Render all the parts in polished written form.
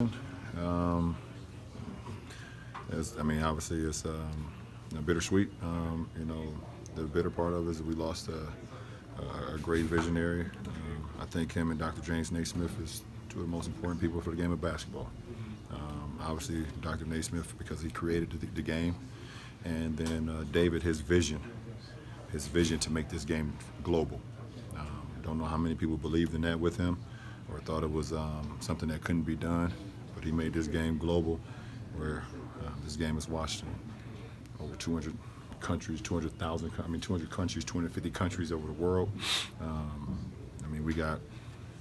Um, Obviously, it's bittersweet. The bitter part of it is we lost a great visionary. I think him and Dr. James Naismith is two of the most important people for the game of basketball. Obviously, Dr. Naismith because he created the game, and then David, his vision to make this game global. Don't know how many people believed in that with him or thought it was something that couldn't be done, but he made this game global where this game is watched in over 200 countries, 200 countries, 250 countries over the world. We got,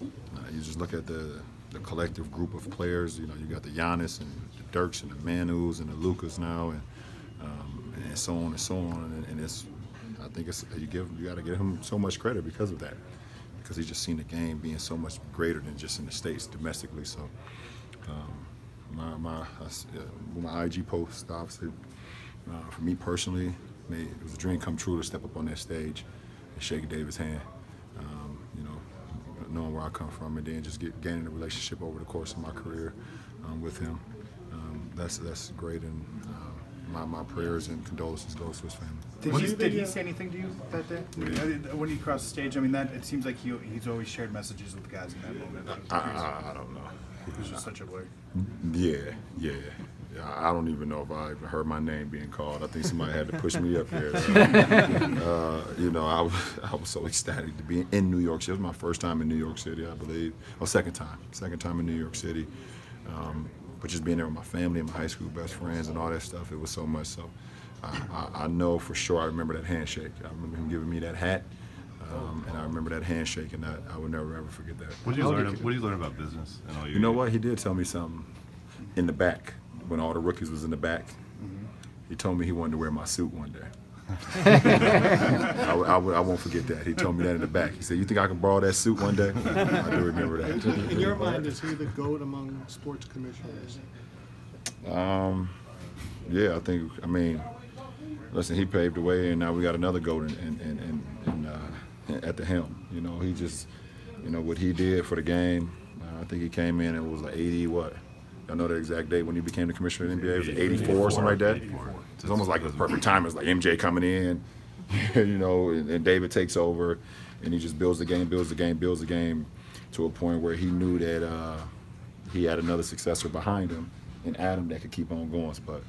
you just look at the collective group of players, you got the Giannis and the Dirks and the Manus and the Lucas now, and so on and so on. And I think you got to give him so much credit because of that, because he's just seen the game being so much greater than just in the States domestically. So my IG post, obviously, for me personally, it was a dream come true to step up on that stage and shake David's hand. Knowing where I come from, and then just gaining a relationship over the course of my career with him. That's great, and my prayers and condolences goes to his family. Did he say anything to you that day? Yeah. When you crossed the stage, that it seems like he's always shared messages with the guys in that moment. I don't know. He was just such a blur. Yeah. I don't even know if I even heard my name being called. I think somebody had to push me up there. I was so ecstatic to be in New York City. It was my first time in New York City, I believe. Second time in New York City. But just being there with my family and my high school best friends and all that stuff, it was so much. So I know for sure I remember that handshake. I remember him giving me that hat. And I remember that handshake, and I would never ever forget that. What did you learn about business? And all you know what? He did tell me something in the back when all the rookies was in the back. Mm-hmm. He told me he wanted to wear my suit one day. I won't forget that. He told me that in the back. He said, "You think I can borrow that suit one day?" I do remember that. In your mind, is he the GOAT among sports commissioners? Yeah, I think. Listen, he paved the way, and now we got another GOAT at the helm. He just, what he did for the game. I think he came in and it was like 80 what? I know the exact date when he became the commissioner of the NBA. It was 84 or something like that. 84. It's almost like the perfect time. It's like MJ coming in, and David takes over, and he just builds the game to a point where he knew that he had another successor behind him, and Adam that could keep on going. But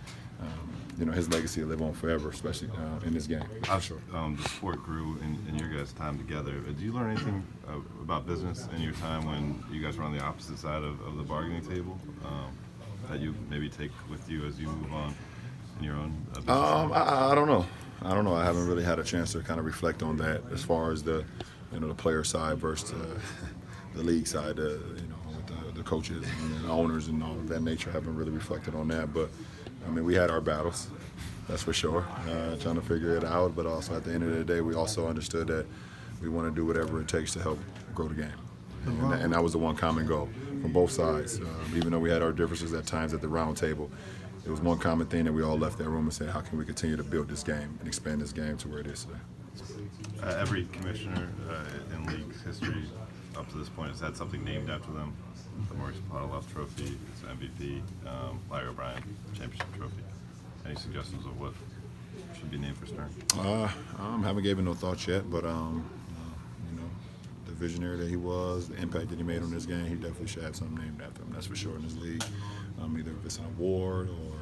his legacy will live on forever, especially in this game. For sure. The sport grew in your guys' time together. Did you learn anything about business in your time when you guys were on the opposite side of the bargaining table that you maybe take with you as you move on in your own business? I don't know. I haven't really had a chance to kind of reflect on that as far as the player side versus the league side. With the coaches and the owners and all of that nature. I haven't really reflected on that, but we had our battles, that's for sure, trying to figure it out. But also at the end of the day, we also understood that we want to do whatever it takes to help grow the game. And that was the one common goal from both sides. Even though we had our differences at times at the round table, it was one common thing that we all left that room and said, how can we continue to build this game and expand this game to where it is today? Every commissioner in league history up to this point has had something named after them. The Maurice Potoloff Trophy, it's MVP, Larry O'Brien Championship Trophy. Any suggestions of what should be named for Stern? Haven't given no thoughts yet, but the visionary that he was, the impact that he made on this game, he definitely should have something named after him. That's for sure in this league. Either if it's an award or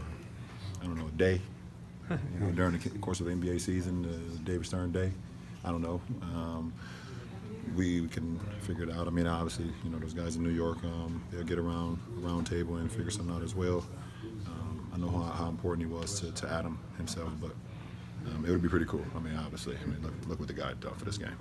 a day. During the course of the NBA season, the David Stern Day. I don't know. We can figure it out. Obviously, those guys in New York, they'll get around the round table and figure something out as well. I know how important he was to Adam himself, but it would be pretty cool. Obviously, look what the guy done for this game.